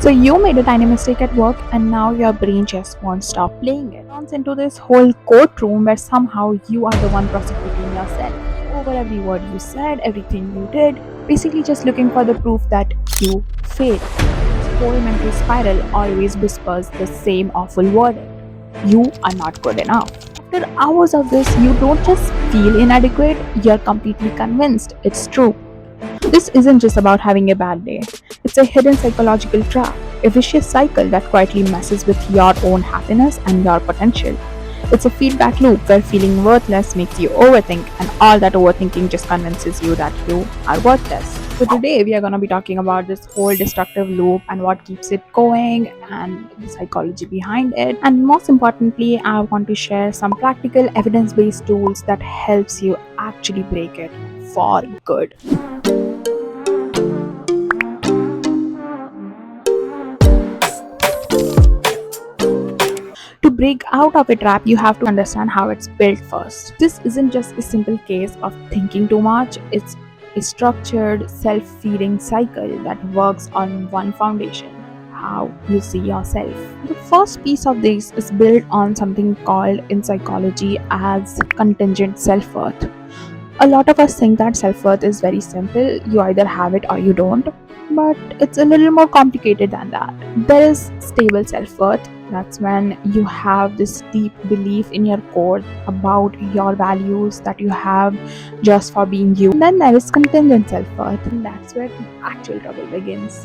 So you made a tiny mistake at work and now your brain just won't stop playing it. It turns into this whole courtroom where somehow you are the one prosecuting yourself over every word you said, everything you did, basically just looking for the proof that you failed. This whole mental spiral always whispers the same awful verdict. You are not good enough. After hours of this, you don't just feel inadequate, you're completely convinced it's true. This isn't just about having a bad day, it's a hidden psychological trap, a vicious cycle that quietly messes with your own happiness and your potential. It's a feedback loop where feeling worthless makes you overthink, and all that overthinking just convinces you that you are worthless. So, today we are going to be talking about this whole destructive loop and what keeps it going and the psychology behind it. And most importantly, I want to share some practical evidence based tools that helps you actually break it for good. To break out of a trap, you have to understand how it's built first. This isn't just a simple case of thinking too much, it's a structured, self feeding cycle that works on one foundation: how you see yourself. The first piece of this is built on something called in psychology as contingent self worth. A lot of us think that self worth is very simple, you either have it or you don't, but it's a little more complicated than that. There is stable self worth. That's when you have this deep belief in your core about your values that you have just for being you. And then there is contingent self worth, and that's where the actual trouble begins.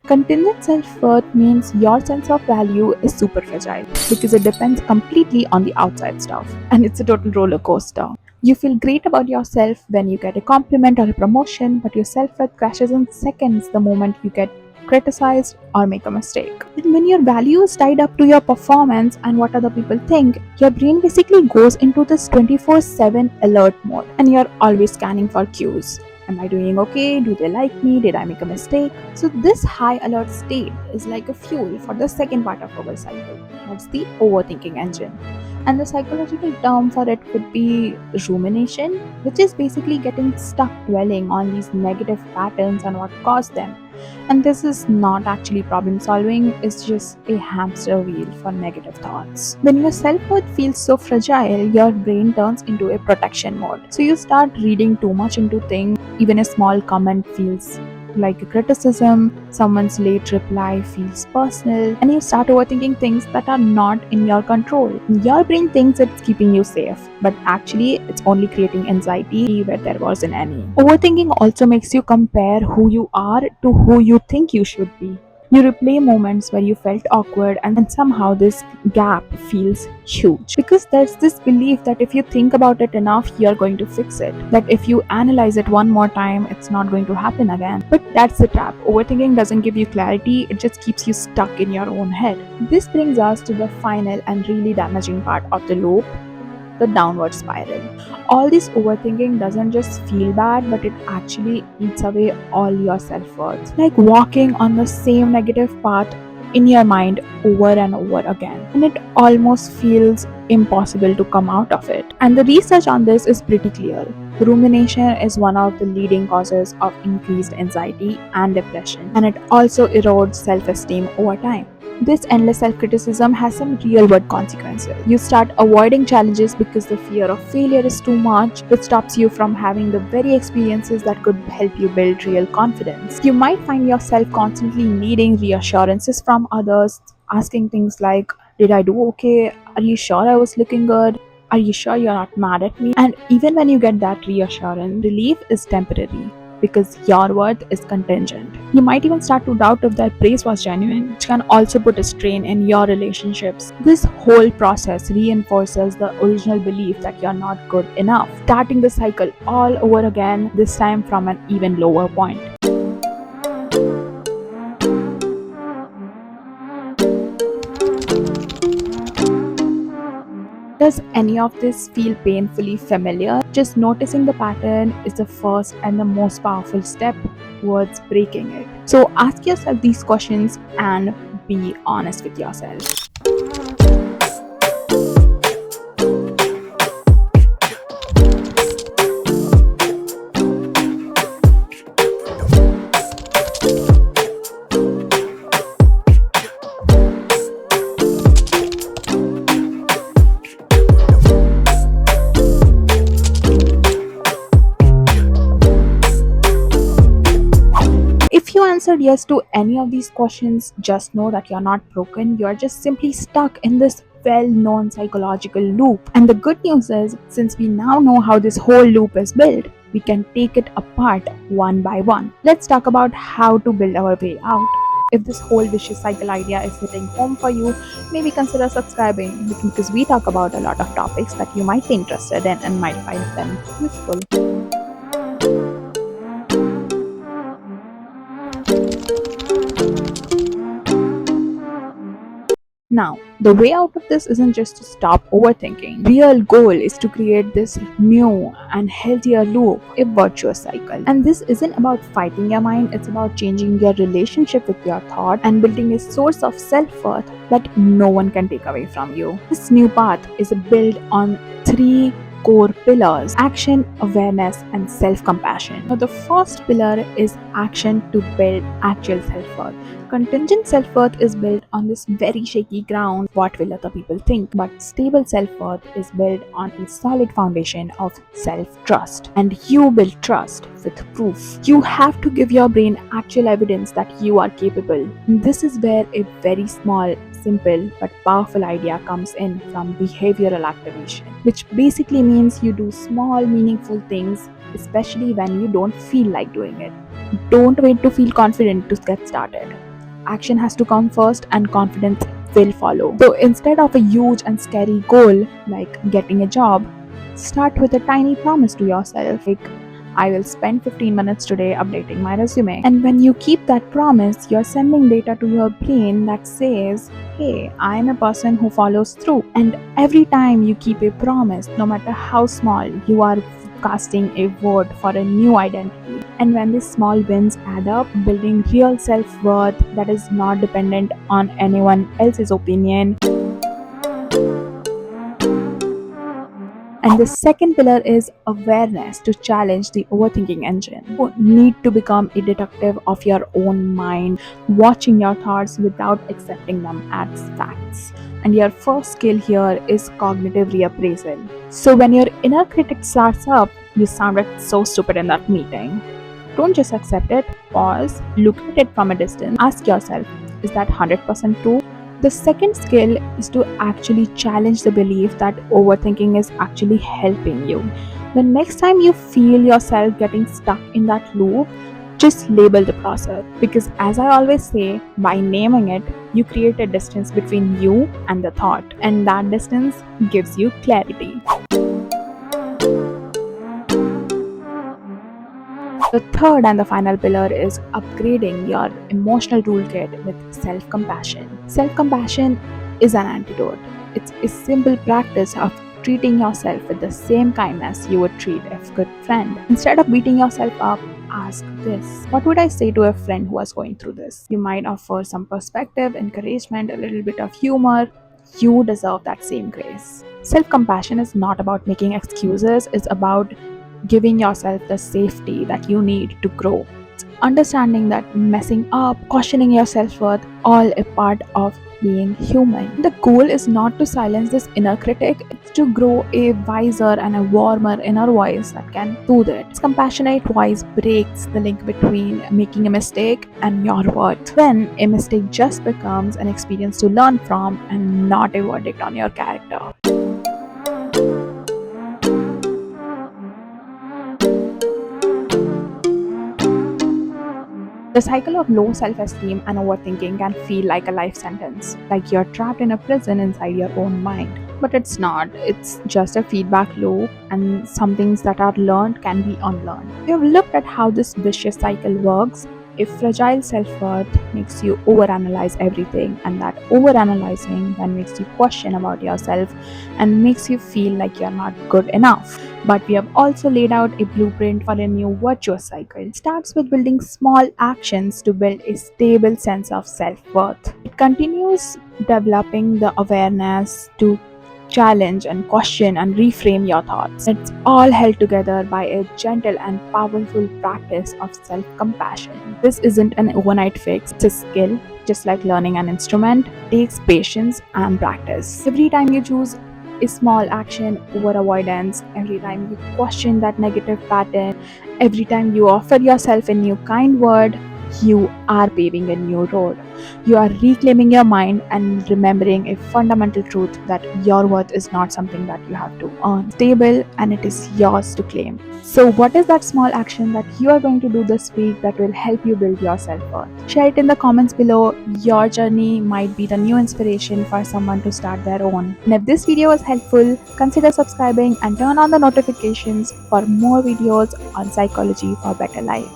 Contingent self worth means your sense of value is super fragile because it depends completely on the outside stuff, and it's a total roller coaster. You feel great about yourself when you get a compliment or a promotion, but your self worth crashes in seconds the moment you get criticized or make a mistake. And when your value is tied up to your performance and what other people think, your brain basically goes into this 24/7 alert mode, and you're always scanning for cues. Am I doing okay? Do they like me? Did I make a mistake? So, this high alert state is like a fuel for the second part of our cycle. That's the overthinking engine. And the psychological term for it could be rumination, which is basically getting stuck dwelling on these negative patterns and what caused them. And this is not actually problem solving, it's just a hamster wheel for negative thoughts. When your self worth feels so fragile, your brain turns into a protection mode. So you start reading too much into things, even a small comment feels like a criticism, someone's late reply feels personal, and you start overthinking things that are not in your control. Your brain thinks it's keeping you safe, but actually it's only creating anxiety where there wasn't any. Overthinking also makes you compare who you are to who you think you should be. You replay moments where you felt awkward, and somehow this gap feels huge because there's this belief that if you think about it enough, you're going to fix it. That if you analyze it one more time, it's not going to happen again. But that's the trap. Overthinking doesn't give you clarity, it just keeps you stuck in your own head. This brings us to the final and really damaging part of the loop: the downward spiral. All this overthinking doesn't just feel bad, but it actually eats away all your self worth. Like walking on the same negative path in your mind over and over again. And it almost feels impossible to come out of it. And the research on this is pretty clear. Rumination is one of the leading causes of increased anxiety and depression, and it also erodes self esteem over time. This endless self-criticism has some real-world consequences. You start avoiding challenges because the fear of failure is too much, which stops you from having the very experiences that could help you build real confidence. You might find yourself constantly needing reassurances from others, asking things like, "Did I do okay? Are you sure I was looking good? Are you sure you're not mad at me?" And even when you get that reassurance, relief is temporary because your worth is contingent. You might even start to doubt if that praise was genuine, which can also put a strain in your relationships. This whole process reinforces the original belief that you're not good enough, starting the cycle all over again, this time from an even lower point. Does any of this feel painfully familiar? Just noticing the pattern is the first and the most powerful step towards breaking it. So ask yourself these questions and be honest with yourself. If you answered yes to any of these questions, just know that you're not broken, you're just simply stuck in this well known psychological loop. And the good news is, since we now know how this whole loop is built, we can take it apart one by one. Let's talk about how to build our way out. If this whole vicious cycle idea is hitting home for you, maybe consider subscribing because we talk about a lot of topics that you might be interested in and might find them useful. Now, the way out of this isn't just to stop overthinking. Real goal is to create this new and healthier loop, a virtuous cycle. And this isn't about fighting your mind, it's about changing your relationship with your thought and building a source of self-worth that no one can take away from you. This new path is built on three core pillars: action, awareness, and self-compassion. Now, the first pillar is action to build actual self-worth. Contingent self-worth is built on this very shaky ground, what will other people think, but stable self-worth is built on a solid foundation of self-trust. And you build trust with proof. You have to give your brain actual evidence that you are capable. And this is where a very small, simple but powerful idea comes in from behavioral activation, which basically means you do small meaningful things, especially when you don't feel like doing it. Don't wait to feel confident to get started. Action has to come first and confidence will follow. So instead of a huge and scary goal like getting a job, start with a tiny promise to yourself like, I will spend 15 minutes today updating my resume. And when you keep that promise, you're sending data to your brain that says, hey, I am a person who follows through. And every time you keep a promise, no matter how small, you are casting a vote for a new identity. And when these small wins add up, building real self-worth that is not dependent on anyone else's opinion. And the second pillar is awareness to challenge the overthinking engine. You need to become a detective of your own mind, watching your thoughts without accepting them as facts. And your first skill here is cognitive reappraisal. So when your inner critic starts up, you sounded so stupid in that meeting. Don't just accept it, pause, look at it from a distance, ask yourself, is that 100% true? The second skill is to actually challenge the belief that overthinking is actually helping you. The next time you feel yourself getting stuck in that loop, just label the process. Because as I always say, by naming it, you create a distance between you and the thought, and that distance gives you clarity. The third and the final pillar is upgrading your emotional toolkit with self-compassion. Self-compassion is an antidote. It's a simple practice of treating yourself with the same kindness you would treat a good friend. Instead of beating yourself up, ask this: what would I say to a friend who was going through this? You might offer some perspective, encouragement, a little bit of humor. You deserve that same grace. Self-compassion is not about making excuses, it's about giving yourself the safety that you need to grow. It's understanding that messing up, questioning your self-worth, all a part of being human. The goal is not to silence this inner critic, it's to grow a wiser and a warmer inner voice that can soothe it. This compassionate voice breaks the link between making a mistake and your worth. Then a mistake just becomes an experience to learn from and not a verdict on your character. The cycle of low self-esteem and overthinking can feel like a life sentence, like you're trapped in a prison inside your own mind. But it's not, it's just a feedback loop, and some things that are learned can be unlearned. We have looked at how this vicious cycle works. A fragile self-worth makes you overanalyze everything, and that overanalyzing then makes you question about yourself and makes you feel like you're not good enough. But we have also laid out a blueprint for a new virtuous cycle. It starts with building small actions to build a stable sense of self-worth. It continues developing the awareness to challenge and question and reframe your thoughts. It's all held together by a gentle and powerful practice of self-compassion. This isn't an overnight fix, it's a skill, just like learning an instrument, it takes patience and practice. Every time you choose a small action over avoidance, every time you question that negative pattern, every time you offer yourself a new kind word, you are paving a new road. You are reclaiming your mind and remembering a fundamental truth that your worth is not something that you have to earn. Stable and it is yours to claim. So, what is that small action that you are going to do this week that will help you build your self worth? Share it in the comments below. Your journey might be the new inspiration for someone to start their own. And if this video was helpful, consider subscribing and turn on the notifications for more videos on psychology for better life.